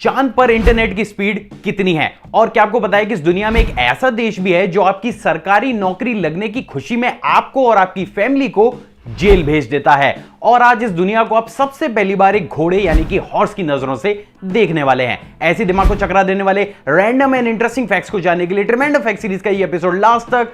चांद पर इंटरनेट की स्पीड कितनी है और क्या आपको पता है कि इस दुनिया में एक ऐसा देश भी है जो आपकी सरकारी नौकरी लगने की खुशी में आपको और आपकी फैमिली को जेल भेज देता है। और आज इस दुनिया को आप सबसे पहली बार एक घोड़े यानी कि हॉर्स की नजरों से देखने वाले हैं। ऐसी दिमाग को चकरा देने वाले रैंडम एंड इंटरेस्टिंग फैक्ट्स को जानने के लिए ट्रेमेंडम फैक्ट सीरीज का ये एपिसोड लास्ट तक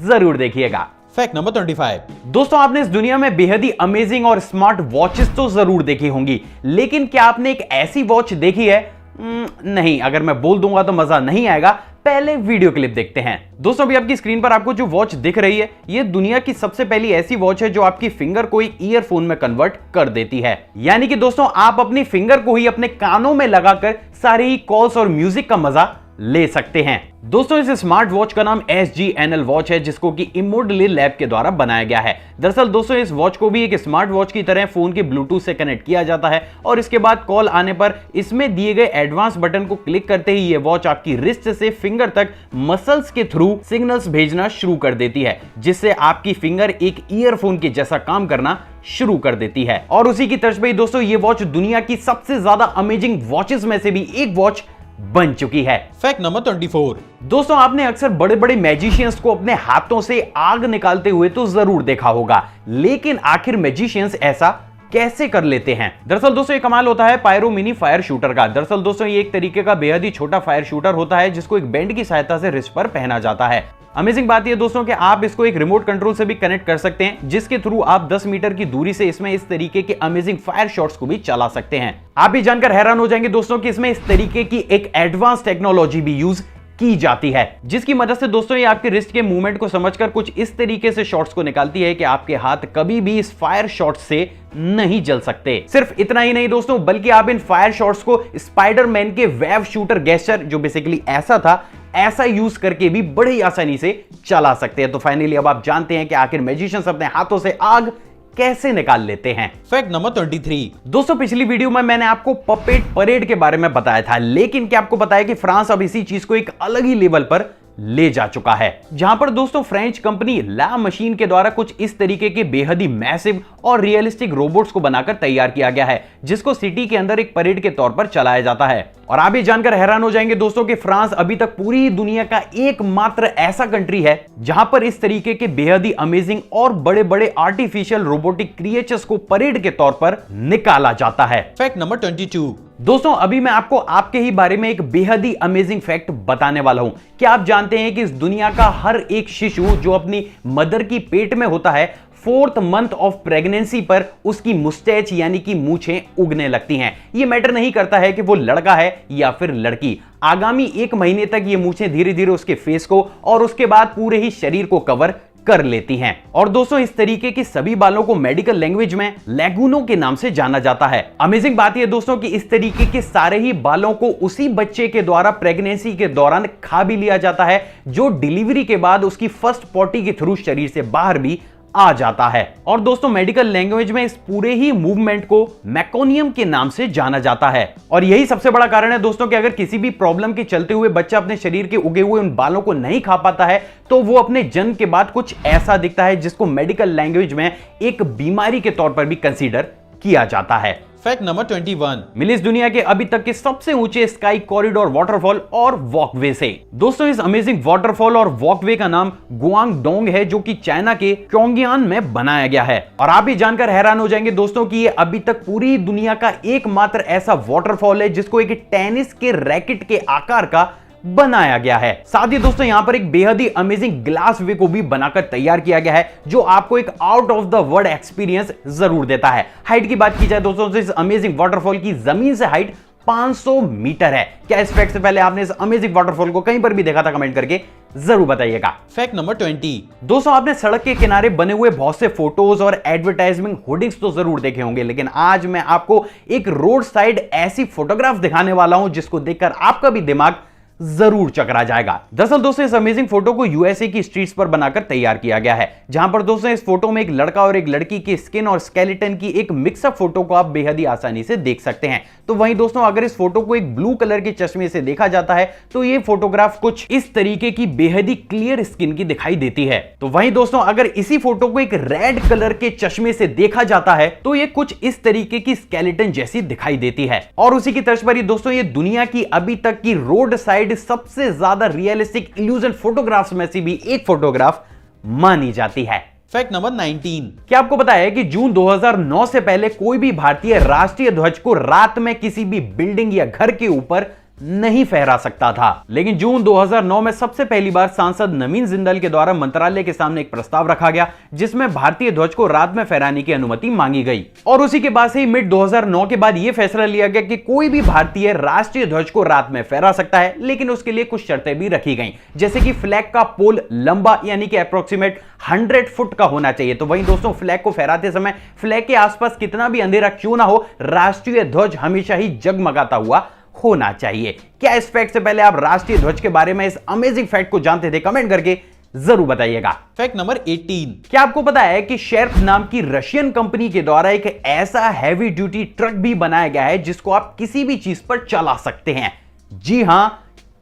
जरूर देखिएगा। Fact number 25। दोस्तों, आपने इस दुनिया में बेहद ही अमेजिंग और स्मार्ट वॉचेस तो जरूर देखी होंगी, लेकिन क्या आपने एक ऐसी वॉच देखी है? नहीं, अगर मैं बोल दूंगा तो मजा नहीं आएगा। पहले वीडियो क्लिप देखते हैं। दोस्तों, अभी आपकी स्क्रीन पर आपको जो वॉच दिख रही है, ये दुनिया की सबसे पहली ऐसी वॉच है जो आपकी फिंगर को एक ईयरफोन में कन्वर्ट कर देती है। यानी कि दोस्तों, आप अपनी फिंगर को ही अपने कानों में लगाकर सारी ही कॉल्स और म्यूजिक का मजा ले सकते हैं। दोस्तों, इस स्मार्ट वॉच का नाम SGNL वॉच है, जिसको कि इमोडली लैब के द्वारा बनाया गया है। दरअसल दोस्तों, इस वॉच को भी एक स्मार्ट वॉच की तरह फोन के ब्लूटूथ से कनेक्ट किया जाता है और इसके बाद कॉल आने पर इसमें दिए गए एडवांस बटन को क्लिक करते ही ये वॉच आपकी रिस्ट से फिंगर तक मसल्स के थ्रू सिग्नल्स भेजना शुरू कर देती है, जिससे आपकी फिंगर एक ईयरफोन के जैसा काम करना शुरू कर देती है। और उसी की तर्ज पे दोस्तों, ये वॉच दुनिया की सबसे ज्यादा अमेजिंग वॉचेस में से भी एक वॉच बन चुकी है। Fact number 24। दोस्तों, आपने अक्सर बड़े बड़े मैजिशियंस को अपने हाथों से आग निकालते हुए तो जरूर देखा होगा, लेकिन आखिर मैजिशियंस ऐसा कैसे कर लेते हैं? दरअसल दोस्तों, ये कमाल होता है पायरो मिनी फायर शूटर का। दरअसल दोस्तों, ये एक तरीके का बेहद ही छोटा फायर शूटर होता है जिसको एक बैंड की सहायता से रिस्ट पर पहना जाता है। अमेजिंग बात यह दोस्तों कि आप इसको एक रिमोट कंट्रोल से भी कनेक्ट कर सकते हैं, जिसके थ्रू आप 10 मीटर की दूरी से इसमें इस तरीके के अमेजिंग फायर शॉट्स को भी चला सकते हैं। आप भी जानकर हैरान हो जाएंगे दोस्तों कि इसमें इस तरीके की एक एडवांस टेक्नोलॉजी भी यूज की जाती है, जिसकी मदद से दोस्तों ये आपके रिस्ट के मूवमेंट को समझकर कुछ इस तरीके से शॉट्स को निकालती है कि आपके हाथ कभी भी इस फायर शॉट से नहीं जल सकते। सिर्फ इतना ही नहीं दोस्तों, बल्कि आप इन फायर शॉट्स को स्पाइडरमैन के वेब शूटर गेस्चर, जो बेसिकली ऐसा था, ऐसा यूज करके भी बड़े ही आसानी से चला सकते हैं। तो फाइनली अब आप जानते हैं कि आखिर मैजिशियंस अपने हाथों से आग कैसे निकाल लेते हैं। Fact number 23। दोस्तों, पिछली वीडियो में मैंने आपको पपेट परेड के बारे में बताया था, लेकिन क्या आपको पता है कि फ्रांस अब इसी चीज को एक अलग ही लेवल पर ले जा चुका है, जहां पर दोस्तों फ्रेंच कंपनी ला मशीन के द्वारा कुछ इस तरीके के बेहद ही मैसिव और रियलिस्टिक रोबोट्स को बनाकर तैयार किया गया है, जिसको सिटी के अंदर एक परेड के तौर पर चलाया जाता है। और आप ये जानकर हैरान हो जाएंगे दोस्तों कि फ्रांस अभी तक पूरी दुनिया का एकमात्र ऐसा कंट्री है जहां पर इस तरीके के बेहद ही अमेजिंग और बड़े बड़े आर्टिफिशियल रोबोटिक क्रिएचर्स को परेड के तौर पर निकाला जाता है। Fact number 22। दोस्तों, अभी मैं आपको आपके ही बारे में एक बेहद ही अमेजिंग फैक्ट बताने वाला हूं। क्या आप जानते हैं कि इस दुनिया का हर एक शिशु जो अपनी मदर की पेट में होता है, 4th मंथ ऑफ प्रेगनेंसी पर उसकी मुस्टैच यानी कि मूछें उगने लगती हैं। ये मैटर नहीं करता है कि वो लड़का है या फिर लड़की। आगामी 1 महीने तक ये मूछें धीरे धीरे उसके फेस को और उसके बाद पूरे ही शरीर को कवर कर लेती हैं। और दोस्तों, इस तरीके की सभी बालों को मेडिकल लैंग्वेज में लैगूनों के नाम से जाना जाता है। अमेजिंग बात यह दोस्तों कि इस तरीके के सारे ही बालों को उसी बच्चे के द्वारा प्रेगनेंसी के दौरान खा भी लिया जाता है, जो डिलीवरी के बाद उसकी फर्स्ट पॉटी के थ्रू शरीर से बाहर भी आ जाता है। और दोस्तों, मेडिकल लैंग्वेज में इस पूरे ही मूवमेंट को मैकोनियम के नाम से जाना जाता है। और यही सबसे बड़ा कारण है दोस्तों कि अगर किसी भी प्रॉब्लम के चलते हुए बच्चा अपने शरीर के उगे हुए उन बालों को नहीं खा पाता है, तो वो अपने जन्म के बाद कुछ ऐसा दिखता है, जिसको मेडिकल लैंग्वेज में एक बीमारी के तौर पर भी कंसीडर किया जाता है। Fact number 21। मिली इस दुनिया के अभी तक के सबसे ऊंचे स्काई कॉरिडोर वाटरफॉल और वॉकवे से। दोस्तों, इस अमेजिंग वाटरफॉल और वॉकवे का नाम गुआंगडोंग है, जो कि चाइना के क्योंगियान में बनाया गया है। और आप भी जानकर हैरान हो जाएंगे दोस्तों कि ये अभी तक पूरी दुनिया का एकमात्र ऐसा वाटरफॉल है जिसको एक टेनिस के रैकेट के आकार का बनाया गया है। साथ ही दोस्तों, यहां पर एक बेहद ही अमेजिंग ग्लास वे को भी बनाकर तैयार किया गया है, जो आपको एक out of the world experience जरूर देता है। हाइट की बात की जाए दोस्तों, तो इस अमेजिंग वाटरफॉल की जमीन से हाइट 500 मीटर है। क्या इस फैक्ट से पहले आपने इस अमेजिंग वाटरफॉल को कहीं पर भी देखा था? कमेंट करके जरूर बताइएगा। Fact number 20। दोस्तों, आपने सड़क के किनारे बने हुए बहुत से फोटोज और एडवर्टाइजमेंट होर्डिंग्स तो जरूर देखे होंगे, लेकिन आज मैं आपको एक रोड साइड ऐसी फोटोग्राफ दिखाने वाला हूं जिसको देखकर आपका भी दिमाग जरूर चकरा जाएगा। दरअसल दोस्तों इस अमेजिंग फोटो को यूएसए की स्ट्रीट्स पर बनाकर तैयार किया गया है, जहां पर दोस्तों इस फोटो में एक लड़का और एक लड़की की स्किन और स्केलेटन की एक मिक्सअप फोटो को आप बेहद ही आसानी से देख सकते हैं। तो वहीं दोस्तों अगर इस फोटो को एक ब्लू कलर के चश्मे से देखा जाता है तो ये फोटोग्राफ कुछ इस तरीके की बेहद ही क्लियर स्किन की दिखाई देती है। तो वहीं दोस्तों अगर इसी फोटो को एक रेड कलर के चश्मे से देखा जाता है तो ये कुछ इस तरीके की स्केलेटन जैसी दिखाई देती है। और उसी की तर्ज पर ही दोस्तों ये दुनिया की अभी तक की रोड साइड सबसे ज्यादा रियलिस्टिक इल्यूजन फोटोग्राफ्स में से भी एक फोटोग्राफ मानी जाती है। Fact number 19। क्या आपको पता है कि जून 2009 से पहले कोई भी भारतीय राष्ट्रीय ध्वज को रात में किसी भी बिल्डिंग या घर के ऊपर नहीं फहरा सकता था, लेकिन जून 2009 में सबसे पहली बार सांसद नवीन जिंदल के द्वारा मंत्रालय के सामने एक प्रस्ताव रखा गया जिसमें भारतीय ध्वज को रात में फहराने की अनुमति मांगी गई। और उसी के बाद से ही मिड 2009 के बाद यह फैसला लिया गया कि कोई भी भारतीय राष्ट्रीय ध्वज को रात में फहरा सकता है, लेकिन उसके लिए कुछ शर्तें भी रखी गई, जैसे कि फ्लैग का पोल लंबा यानी कि अप्रोक्सीमेट 100 फुट का होना चाहिए। तो वहीं दोस्तों फ्लैग को फहराते समय फ्लैग के आसपास कितना भी अंधेरा क्यों ना हो, राष्ट्रीय ध्वज हमेशा ही जगमगाता हुआ होना चाहिए। क्या इस फैक्ट से पहले आप राष्ट्रीय ध्वज के बारे में इस अमेजिंग फैक्ट को जानते थे? कमेंट करके जरूर बताइएगा। Fact number 18। क्या आपको पता है कि शेर्प नाम की रशियन कंपनी के द्वारा एक ऐसा हैवी ड्यूटी ट्रक भी बनाया गया है जिसको आप किसी भी चीज पर चला सकते हैं? जी हां,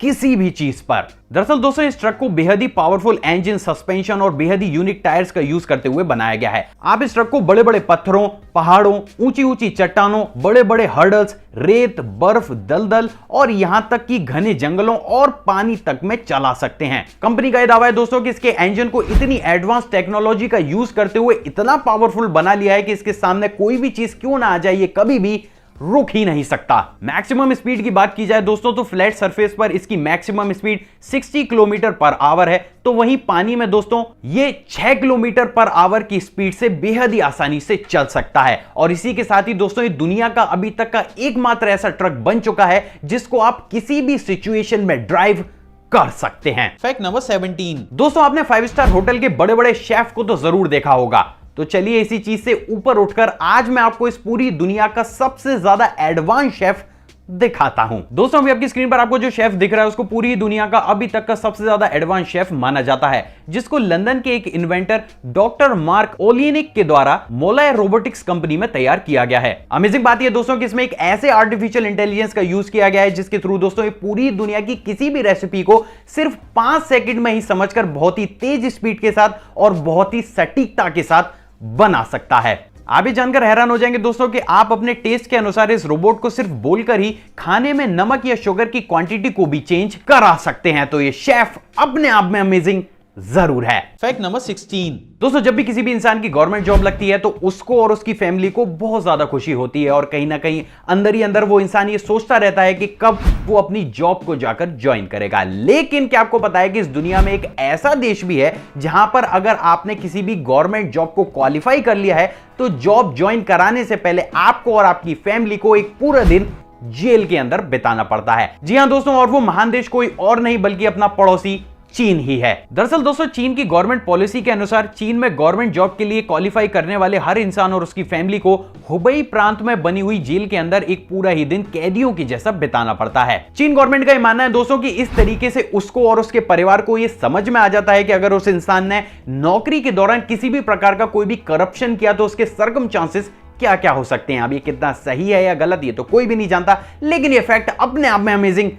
किसी भी चीज पर। दरअसल दोस्तों इस ट्रक को बेहद ही पावरफुल इंजन, सस्पेंशन और बेहद ही यूनिक टायर्स का यूज करते हुए बनाया गया है। आप इस ट्रक को बड़े बड़े पत्थरों, पहाड़ों, ऊंची ऊंची चट्टानों, बड़े बड़े हर्डल्स, रेत, बर्फ, दलदल और यहां तक कि घने जंगलों और पानी तक में चला सकते हैं। कंपनी का यह दावा है दोस्तों कि इसके इंजन को इतनी एडवांस टेक्नोलॉजी का यूज करते हुए इतना पावरफुल बना लिया है कि इसके सामने कोई भी चीज क्यों ना आ जाए, ये कभी भी रुक ही नहीं सकता। मैक्सिमम स्पीड की बात की जाए दोस्तों तो फ्लैट सरफेस पर इसकी maximum speed 60 kilometre per hour है, तो वहीं पानी में दोस्तों ये 6 किलोमीटर पर आवर की स्पीड से बेहद ही आसानी से चल सकता है। और इसी के साथ ही दोस्तों ये दुनिया का अभी तक का एकमात्र ऐसा ट्रक बन चुका है जिसको आप किसी भी सिचुएशन में ड्राइव कर सकते हैं। Fact number 17। दोस्तों आपने 5 स्टार होटल के बड़े बड़े शेफ को तो जरूर देखा होगा, तो चलिए इसी चीज से ऊपर उठकर आज मैं आपको इस पूरी दुनिया का सबसे ज्यादा एडवांस शेफ दिखाता हूं। दोस्तों अभी आपकी स्क्रीन पर आपको जो शेफ दिख रहा है उसको पूरी दुनिया का अभी तक का सबसे ज्यादा एडवांस शेफ माना जाता है, जिसको लंदन के एक इन्वेंटर डॉक्टर मार्क ओलियनिक के द्वारा मोलाय रोबोटिक्स कंपनी में तैयार किया गया है। अमेजिंग बात यह दोस्तों कि इसमें एक ऐसे आर्टिफिशियल इंटेलिजेंस का यूज किया गया है जिसके थ्रू दोस्तों ये पूरी दुनिया की किसी भी रेसिपी को सिर्फ 5 सेकंड में ही समझकर बहुत ही तेज स्पीड के साथ और बहुत ही सटीकता के साथ बना सकता है। आप ये जानकर हैरान हो जाएंगे दोस्तों कि आप अपने टेस्ट के अनुसार इस रोबोट को सिर्फ बोलकर ही खाने में नमक या शुगर की क्वांटिटी को भी चेंज करा सकते हैं। तो ये शेफ अपने आप में अमेजिंग जरूर है। Fact number 16। दोस्तों जब भी किसी भी इंसान की गवर्नमेंट जॉब लगती है तो उसको और उसकी फैमिली को बहुत ज्यादा खुशी होती है और कहीं ना कहीं अंदर ही अंदर वो इंसान ये सोचता रहता है कि कब वो अपनी जॉब को जाकर ज्वाइन करेगा। लेकिन क्या आपको पता है कि इस दुनिया में एक ऐसा देश भी है जहां पर अगर आपने किसी भी गवर्नमेंट जॉब को क्वालिफाई कर लिया है तो जॉब ज्वाइन कराने से पहले आपको और आपकी फैमिली को एक पूरा दिन जेल के अंदर बिताना पड़ता है। जी हां दोस्तों, और वो महान देश कोई और नहीं बल्कि अपना पड़ोसी चीन ही है। दरअसल दोस्तों चीन की गवर्नमेंट पॉलिसी के अनुसार चीन में गवर्नमेंट जॉब के लिए क्वालिफाई करने वाले हर इंसान और उसकी फैमिली को हुबई प्रांत में बनी हुई जेल के अंदर एक पूरा ही दिन कैदियों की जैसा बिताना पड़ता है। चीन गवर्नमेंट का यह मानना है दोस्तों कि इस तरीके से उसको और उसके परिवार को यह समझ में आ जाता है कि अगर उस इंसान ने नौकरी के दौरान किसी भी प्रकार का कोई भी करप्शन किया तो उसके सर्कमस्टांसेस क्या क्या हो सकते हैं। अब ये कितना सही है या गलत ये तो कोई भी नहीं जानता, लेकिन ये फैक्ट अपने आप में अमेजिंग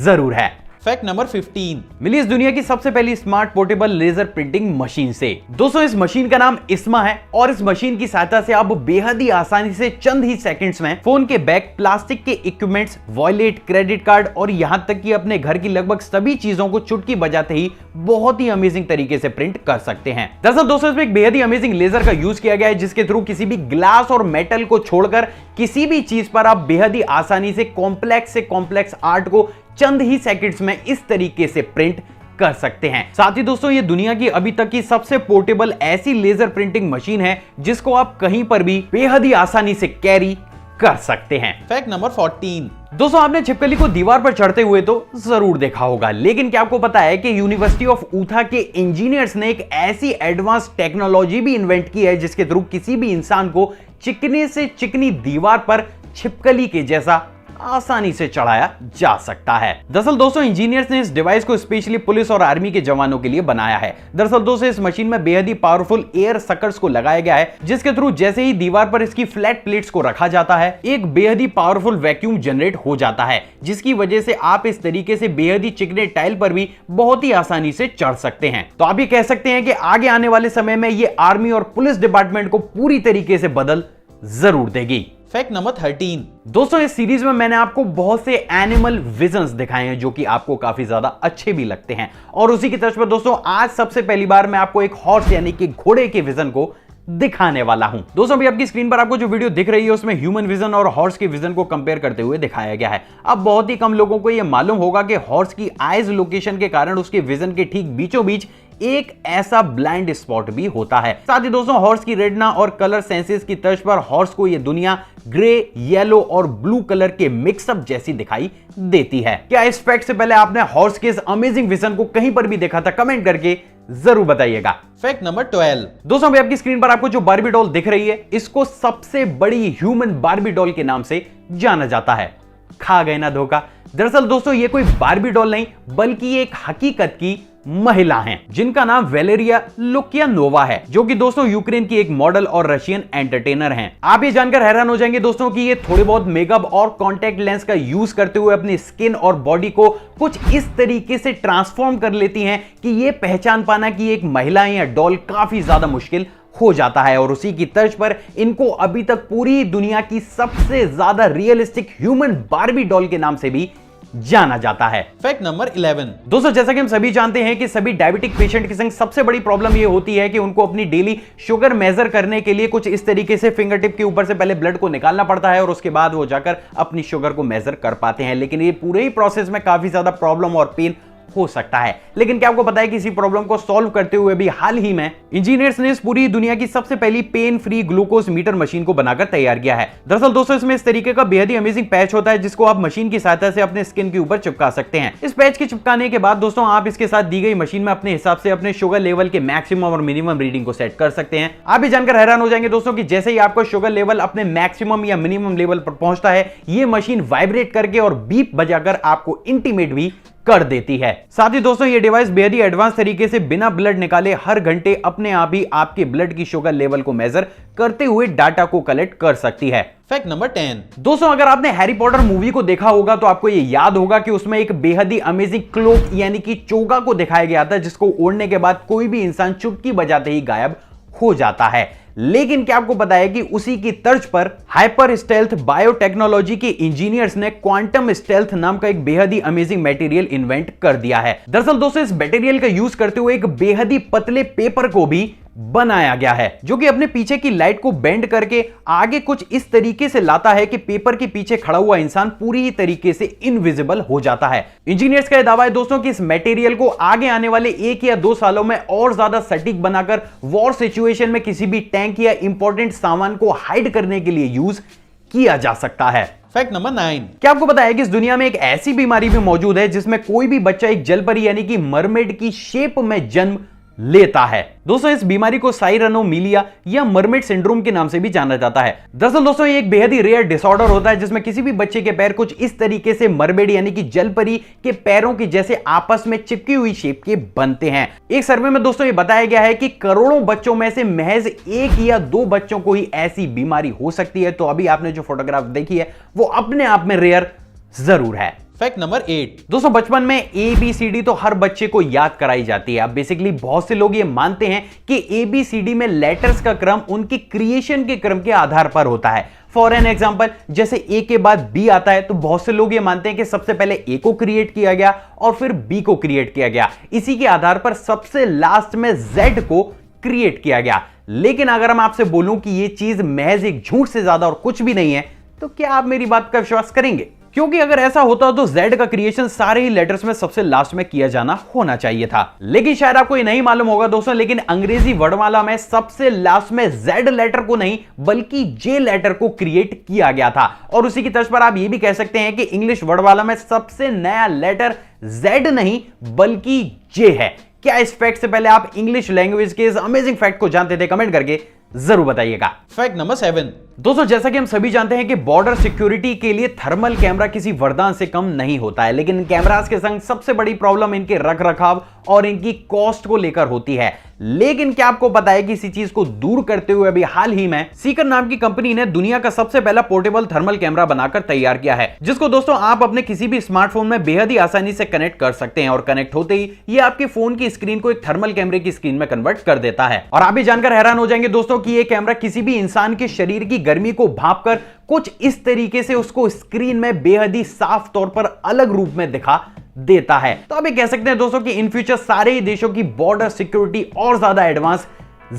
जरूर है। Fact number 15। मिली इस दुनिया की सबसे पहली smart portable laser printing machine से। दोस्तों इस मशीन का नाम इस्मा है और इस मशीन की सहायता से आप बेहद ही आसानी से चंद ही सेकंड्स में फोन के बैग, प्लास्टिक के इक्विपमेंट्स, वॉलेट, क्रेडिट कार्ड और यहां तक कि अपने घर की लगभग सभी चीजों को चुटकी बजाते ही बहुत ही अमेजिंग तरीके से प्रिंट कर सकते हैं। दरअसल दोस्तों इसमें एक बेहद ही अमेजिंग लेजर का यूज किया गया है जिसके थ्रू किसी भी ग्लास और मेटल को छोड़कर किसी भी चीज पर आप बेहद ही आसानी से कॉम्प्लेक्स आर्ट को चंद ही सेकंड्स में इस तरीके से प्रिंट कर सकते हैं। साथ ही दोस्तों ये दुनिया की अभी तक की सबसे पोर्टेबल ऐसी लेजर प्रिंटिंग मशीन है जिसको आप कहीं पर भी बेहद ही आसानी से कैरी कर सकते हैं। Fact number 14। दोस्तों आपने छिपकली को दीवार पर चढ़ते हुए तो जरूर देखा होगा, लेकिन क्या आपको पता है कि यूनिवर्सिटी ऑफ ऊथा के इंजीनियर्स ने एक ऐसी एडवांस टेक्नोलॉजी भी इन्वेंट की है जिसके थ्रू किसी भी इंसान को चिकने से चिकनी दीवार पर छिपकली के जैसा आसानी से चढ़ाया जा सकता है। दरअसल दोस्तों इंजीनियर्स ने इस डिवाइस को स्पेशली पुलिस और आर्मी के जवानों के लिए बनाया है। दरअसल दोस्तों इस मशीन में बेहद ही पावरफुल एयर सकर्स को लगाया गया है, जिसके थ्रू जैसे ही दीवार पर इसकी फ्लैट प्लेट्स को रखा जाता है, एक बेहद ही पावरफुल वैक्यूम जनरेट हो जाता है, जिसकी वजह से आप इस तरीके से बेहद ही चिकने टाइल पर भी बहुत ही आसानी से चढ़ सकते हैं। तो आप ये कह सकते हैं कि आगे आने वाले समय में ये आर्मी और पुलिस डिपार्टमेंट को पूरी तरीके से बदल जरूर देगी। Fact number 13। दोस्तों इस सीरीज में मैंने आपको बहुत से एनिमल विजन्स दिखाए हैं जो कि आपको काफी ज्यादा अच्छे भी लगते हैं, और उसी की तर्ज पर दोस्तों आज सबसे पहली बार मैं आपको एक हॉर्स यानी कि घोड़े के विजन को दिखाने वाला हूं। दोस्तों अभी आपकी स्क्रीन पर आपको जो वीडियो दिख रही है उसमें ह्यूमन विजन और हॉर्स के विजन को कंपेयर करते हुए दिखाया गया है। अब बहुत ही कम लोगों को यह मालूम होगा कि हॉर्स की आईज लोकेशन के कारण उसके विजन के ठीक बीचों बीच एक ऐसा ब्लाइंड स्पॉट भी होता है। साथ ही दोस्तों हॉर्स की रेटिना और कलर सेंसेस की तर्ज पर हॉर्स को यह दुनिया ग्रे, येलो और ब्लू कलर के मिक्सअप जैसी दिखाई देती है। क्या इस फैक्ट से पहले आपने हॉर्स के इस अमेजिंग विजन को कहीं पर भी देखा था? कमेंट करके जरूर बताइएगा। Fact number 12। दोस्तों अभी आपकी स्क्रीन पर आपको जो बार्बी डॉल दिख रही है इसको सबसे बड़ी ह्यूमन बार्बी डॉल के नाम से जाना जाता है। खा गए ना धोखा। दरअसल दोस्तों ये कोई बार्बी डॉल नहीं बल्कि एक हकीकत की महिला हैं जिनका नाम वेलेरिया लुकियानोवा है, जो कि दोस्तों यूक्रेन की एक मॉडल और रशियन एंटरटेनर हैं। आप ये जानकर हैरान हो जाएंगे दोस्तों कि ये थोड़े बहुत मेकअप और कॉन्टैक्ट लेंस का यूज करते हुए अपनी स्किन और बॉडी को कुछ इस तरीके से ट्रांसफॉर्म कर लेती हैं कि ये पहचान पाना कि एक महिला या डॉल काफी ज्यादा मुश्किल हो जाता है। और उसी की तर्ज पर इनको अभी तक पूरी दुनिया की सबसे ज्यादा रियलिस्टिक ह्यूमन बार्बी डॉल के नाम से भी जाना जाता है। Fact number 11। दोस्तों जैसा कि हम सभी जानते हैं कि सभी डायबिटिक पेशेंट के संग सबसे बड़ी प्रॉब्लम ये होती है कि उनको अपनी डेली शुगर मेजर करने के लिए कुछ इस तरीके से फिंगर टिप के ऊपर से पहले ब्लड को निकालना पड़ता है और उसके बाद वो जाकर अपनी शुगर को मेजर कर पाते हैं। लेकिन ये पूरे ही प्रोसेस में काफी ज्यादा प्रॉब्लम और पेन हो सकता है। लेकिन क्या आपको पता है कि इसी प्रॉब्लम को सॉल्व करते हुए भी हाल ही में इंजीनियर्स ने इस पूरी दुनिया की सबसे पहली pain free glucose meter machine को बनाकर तैयार किया है। दरअसल दोस्तों इसमें इस तरीके का बेहद ही अमेजिंग पैच होता है जिसको आप मशीन की सहायता से अपने स्किन के ऊपर चिपका सकते हैं। इस पैच के चिपकाने के बाद दोस्तों आप इसके साथ दी गई मशीन में अपने हिसाब से अपने शुगर लेवल के मैक्सिमम और मिनिमम रीडिंग को सेट कर सकते हैं। आप भी जानकर हैरान हो जाएंगे दोस्तों कि जैसे ही आपका शुगर लेवल अपने मैक्सिमम या मिनिमम लेवल पर पहुंचता है, ये मशीन वाइब्रेट करके और बीप बजाकर आपको इंटीमेट भी कर देती है। साथ ही दोस्तों ये डिवाइस बेहद ही एडवांस तरीके से बिना ब्लड निकाले हर घंटे अपने आप ही आपके ब्लड की शुगर लेवल को मेजर करते हुए डाटा को कलेक्ट कर सकती है। Fact number 10। दोस्तों अगर आपने हैरी पॉटर मूवी को देखा होगा तो आपको ये याद होगा कि उसमें एक बेहद ही अमेजिंग क्लोक यानी कि चोगा को दिखाया गया था जिसको ओढ़ने के बाद कोई भी इंसान चुटकी बजाते ही गायब हो जाता है। लेकिन क्या आपको पता है कि उसी की तर्ज पर हाइपर स्टेल्थ बायोटेक्नोलॉजी के इंजीनियर्स ने क्वांटम स्टेल्थ नाम का एक बेहद ही अमेजिंग मटेरियल इन्वेंट कर दिया है। दरअसल दोस्तों इस मटेरियल का यूज करते हुए एक बेहद ही पतले पेपर को भी बनाया गया है जो कि अपने पीछे की लाइट को बेंड करके आगे कुछ इस तरीके से लाता है कि पेपर के पीछे खड़ा हुआ इंसान पूरी ही तरीके से इनविजिबल हो जाता है। इंजीनियर्स का यह दावा है दोस्तों कि इस मटेरियल को आगे आने वाले 1 या 2 सालों में और ज्यादा सटीक बनाकर वॉर सिचुएशन में किसी भी टैंक या इंपॉर्टेंट सामान को हाइड करने के लिए यूज किया जा सकता है। Fact number 9। क्या आपको पता है कि इस दुनिया में एक ऐसी बीमारी भी मौजूद है जिसमें कोई भी बच्चा एक जलपरी यानी कि मरमेड की शेप में जन्म लेता है? दोस्तों इस बीमारी को साइरेनोमीलिया या मरमेड सिंड्रोम के नाम से भी जाना जाता है। दरअसल दोस्तों ये एक बेहद ही रेयर डिसऑर्डर होता है जिसमें किसी भी बच्चे के पैर कुछ इस तरीके से मरमेड यानी कि जलपरी के पैरों के जैसे आपस में चिपकी हुई शेप के बनते हैं। एक सर्वे में दोस्तों ये बताया गया है कि करोड़ों बच्चों में से महज 1 या 2 बच्चों को ही ऐसी बीमारी हो सकती है। तो अभी आपने जो फोटोग्राफ देखी है वो अपने आप में रेयर जरूर है। Fact number 8। दोस्तों बचपन में ABCD तो हर बच्चे को याद कराई जाती है। अब बेसिकली बहुत से लोग ये मानते हैं कि ABCD में लेटर्स का क्रम उनके क्रिएशन के क्रम के आधार पर होता है। फॉर एन एग्जाम्पल जैसे A के बाद B आता है तो बहुत से लोग ये मानते हैं कि सबसे पहले A को क्रिएट किया गया और फिर B को क्रिएट किया गया। इसी के आधार पर सबसे लास्ट में Z को क्रिएट किया गया। लेकिन अगर हम आपसे बोलूं कि ये चीज महज एक झूठ से ज्यादा और कुछ भी नहीं है तो क्या आप मेरी बात का विश्वास करेंगे? क्योंकि अगर ऐसा होता तो Z का क्रिएशन सारे ही लेटर्स में सबसे लास्ट में किया जाना होना चाहिए था। लेकिन शायद आपको ये नहीं मालूम होगा दोस्तों, लेकिन अंग्रेजी वर्णमाला में सबसे लास्ट में Z लेटर को नहीं बल्कि J लेटर को क्रिएट किया गया था। और उसी की तर्ज पर आप ये भी कह सकते हैं कि इंग्लिश वर्णमाला में सबसे नया लेटर Z नहीं बल्कि J है। क्या इस फैक्ट से पहले आप इंग्लिश लैंग्वेज के इस अमेजिंग फैक्ट को जानते थे? कमेंट करके जरूर बताइएगा। Fact number 7। दोस्तों जैसा कि हम सभी जानते हैं कि बॉर्डर सिक्योरिटी के लिए थर्मल कैमरा किसी वरदान से कम नहीं होता है, लेकिन इन कैमरास के संग सबसे बड़ी प्रॉब्लम इनके रखरखाव और इनकी कॉस्ट को लेकर होती है। लेकिन क्या आपको पता है कि इसी चीज को दूर करते हुए अभी हाल ही में सीकर नाम की कंपनी ने दुनिया का सबसे पहला पोर्टेबल थर्मल कैमरा बनाकर तैयार किया है, जिसको दोस्तों आप अपने किसी भी स्मार्टफोन में बेहद ही आसानी से कनेक्ट कर सकते हैं और कनेक्ट होते ही ये आपके फोन की स्क्रीन को एक थर्मल कैमरे की स्क्रीन में कन्वर्ट कर देता है। और आप भी जानकर हैरान हो जाएंगे दोस्तों कि ये कैमरा किसी भी इंसान के शरीर की गर्मी को भांपकर कुछ इस तरीके से उसको स्क्रीन में बेहद ही साफ तौर पर अलग रूप में दिखा देता है। तो आप ये कह सकते हैं दोस्तों कि इन फ्यूचर सारे ही देशों की बॉर्डर सिक्योरिटी और ज्यादा एडवांस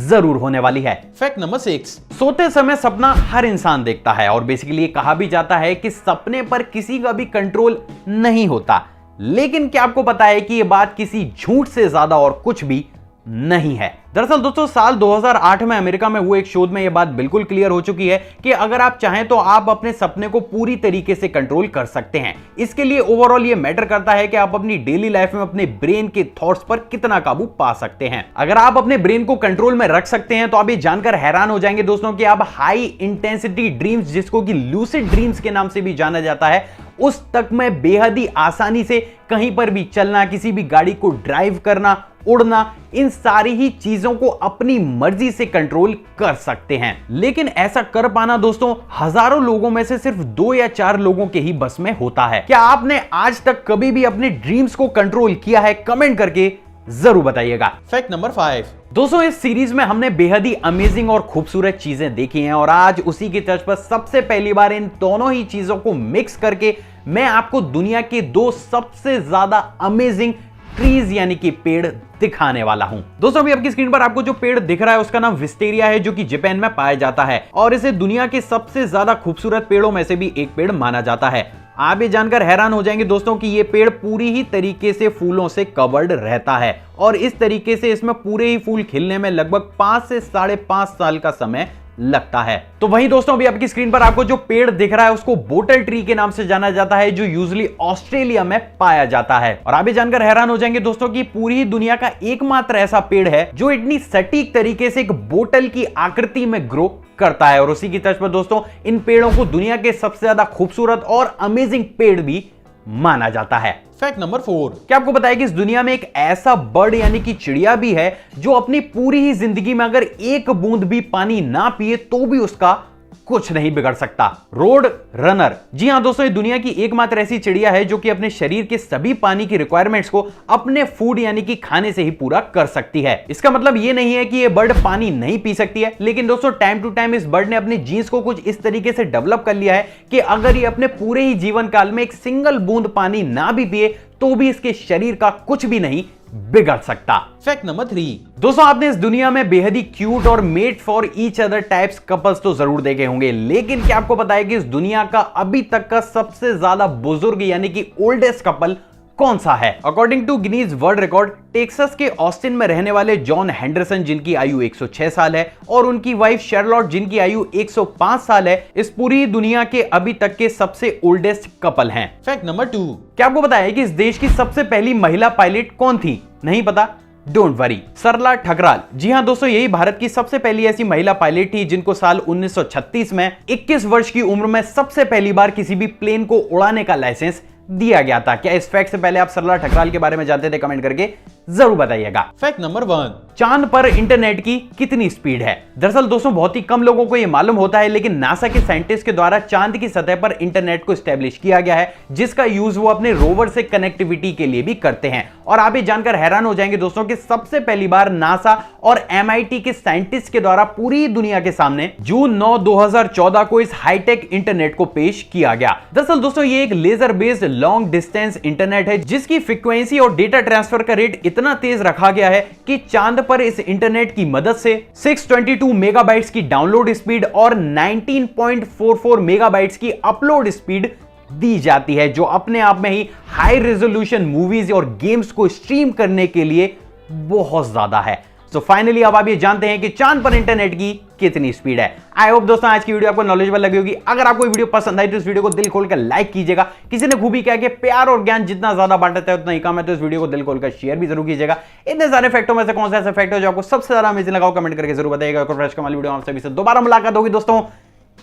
जरूर होने वाली है। Fact number 6। सोते समय सपना हर इंसान देखता है और बेसिकली कहा भी जाता है कि सपने पर किसी का भी कंट्रोल नहीं होता, लेकिन क्या आपको पता है कि यह बात किसी झूठ से ज्यादा और कुछ भी नहीं है। दरअसल दोस्तों साल 2008 में अमेरिका में हुए एक शोध में यह बात बिल्कुल क्लियर हो चुकी है कि अगर आप चाहें तो आप अपने सपने को पूरी तरीके से कंट्रोल कर सकते हैं। इसके लिए ओवरऑल ये मैटर करता है कि आप अपनी डेली लाइफ में अपने ब्रेन के थॉट्स पर कितना काबू पा सकते हैं। अगर आप अपने ब्रेन को कंट्रोल में रख सकते हैं तो आप ये जानकर हैरान हो जाएंगे दोस्तों कि आप हाई इंटेंसिटी ड्रीम्स, जिसको कि लूसिड ड्रीम्स के नाम से भी जाना जाता है, उस तक में बेहद ही आसानी से कहीं पर भी चलना, किसी भी गाड़ी को ड्राइव करना, उड़ना, इन सारी ही चीजों को अपनी मर्जी से कंट्रोल कर सकते हैं। लेकिन ऐसा कर पाना दोस्तों हजारों लोगों में से सिर्फ 2 या 4 लोगों के ही बस में होता है। क्या आपने आज तक कभी भी अपने ड्रीम्स को कंट्रोल किया है? कमेंट करके जरूर बताइएगा। Fact number 5। दोस्तों इस सीरीज में हमने बेहद ही अमेजिंग और खूबसूरत चीजें देखी हैं और आज उसी की तर्ज पर सबसे पहली बार इन दोनों ही चीजों को मिक्स करके मैं आपको दुनिया के 2 सबसे ज्यादा अमेजिंग ट्रीज यानी कि पेड़ दिखाने वाला हूं। दोस्तों अभी आपकी स्क्रीन पर आपको जो पेड़ दिख रहा है उसका नाम विस्टेरिया है, जो कि जापान में पाया जाता है और इसे दुनिया के सबसे ज्यादा खूबसूरत पेड़ों में से भी एक पेड़ माना जाता है। आप ये जानकर हैरान हो जाएंगे दोस्तों कि ये पेड़ पूरी ही तरीके से फूलों से कवर्ड रहता है और इस तरीके से इसमें पूरे ही फूल खिलने में लगभग 5 से 5.5 साल का समय लगता है। तो वहीं दोस्तों अभी आपकी स्क्रीन पर आपको जो पेड़ दिख रहा है उसको बोटल ट्री के नाम से जाना जाता है, जो यूजुअली ऑस्ट्रेलिया में पाया जाता है। और आप ये जानकर हैरान हो जाएंगे दोस्तों कि पूरी ही दुनिया का एकमात्र ऐसा पेड़ है जो इतनी सटीक तरीके से एक बोतल की आकृति में ग्रो करता है। और उसी की तर्ज पर दोस्तों इन पेड़ों को दुनिया के सबसे ज्यादा खूबसूरत और अमेजिंग पेड़ भी माना जाता है। Fact number 4। क्या आपको पता है कि इस दुनिया में एक ऐसा बर्ड यानी कि चिड़िया भी है जो अपनी पूरी ही जिंदगी में अगर एक बूंद भी पानी ना पिए तो भी उसका कुछ नहीं बिगड़ सकता? Road runner. जी हां दोस्तों, ये दुनिया की एकमात्र ऐसी चिड़िया है जो कि अपने शरीर के सभी पानी की रिक्वायरमेंट्स को अपने फूड यानी कि खाने से ही पूरा कर सकती है। इसका मतलब ये नहीं है कि ये बर्ड पानी नहीं पी सकती है, लेकिन दोस्तों टाइम टू टाइम इस बर्ड ने अपने जीन्स को कुछ इस तरीके से डेवलप कर लिया है कि अगर ये अपने पूरे ही जीवन काल में एक सिंगल बूंद पानी ना भी पिए तो भी इसके शरीर का कुछ भी नहीं बिगड़ सकता। Fact number 3। दोस्तों आपने इस दुनिया में बेहद ही क्यूट और made for each other types couples तो जरूर देखे होंगे, लेकिन क्या आपको पता है कि इस दुनिया का अभी तक का सबसे ज्यादा बुजुर्ग यानी कि ओल्डेस्ट कपल कौन सा है? According to Guinness World Record, Texas के ऑस्टिन में रहने वाले जॉन हेंडरसन जिनकी आयु 106 साल है और उनकी वाइफ शार्लोट जिनकी आयु 105 साल है, इस पूरी दुनिया के अभी तक के सबसे ओल्डेस्ट कपल हैं। Fact number 2। क्या आपको पता है कि इस देश की सबसे पहली महिला पायलट कौन थी? नहीं पता? डोंट वरी, सरला ठकराल। जी हां दोस्तों, यही भारत की सबसे पहली ऐसी महिला पायलट थी जिनको साल 1936 में 21 वर्ष की उम्र में सबसे पहली बार किसी भी प्लेन को उड़ाने का लाइसेंस दिया गया था। क्या इस फैक्ट से पहले आप सरला ठकराल के बारे में जानते थे? कमेंट करके जरूर बताइएगा। Fact number 1। चांद पर इंटरनेट की कितनी स्पीड है? दरअसल दोस्तों बहुत ही कम लोगों को यह मालूम होता है, लेकिन नासा के साइंटिस्ट के द्वारा चांद की सतह पर इंटरनेट को स्टैब्लिश किया गया है, जिसका यूज वो अपने रोवर से कनेक्टिविटी के लिए भी करते हैं। और आप ये जानकर हैरान हो जाएंगे दोस्तों कि सबसे पहली बार नासा और MIT के साइंटिस्ट के द्वारा पूरी दुनिया के सामने जून 9, 2014 को इस हाईटेक इंटरनेट को पेश किया गया। दरअसल दोस्तों ये एक laser based long distance internet है जिसकी फ्रीक्वेंसी और डेटा ट्रांसफर का रेट इतना तेज रखा गया है कि चांद पर इस इंटरनेट की मदद से 622 मेगाबाइट्स की डाउनलोड स्पीड और 19.44 मेगाबाइट्स की अपलोड स्पीड दी जाती है, जो अपने आप में ही हाई रेजोल्यूशन मूवीज और गेम्स को स्ट्रीम करने के लिए बहुत ज्यादा है। सो फाइनली अब आप ये जानते हैं कि चांद पर इंटरनेट की कितनी स्पीड है। आई होप दोस्तों आज की वीडियो आपको नॉलेजेबल लगी होगी। अगर आपको वीडियो पसंद आई तो इस वीडियो को दिल खोलकर लाइक कीजिएगा। किसी ने खूबी क्या कि प्यार और ज्ञान जितना ज्यादा बांटता है उतना ही कम है, तो इस वीडियो को दिल खोलकर शेयर भी जरूर कीजिएगा। इतने सारे फैक्टों में से कौन सा ऐसा फैक्ट है जो आपको सबसे ज्यादा अमेजिंग लगाओ, कमेंट करके जरूर बताइएगा। फ्रेश कमाल वीडियो आपसे दोबारा मुलाकात होगी दोस्तों।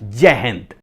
जय हिंद।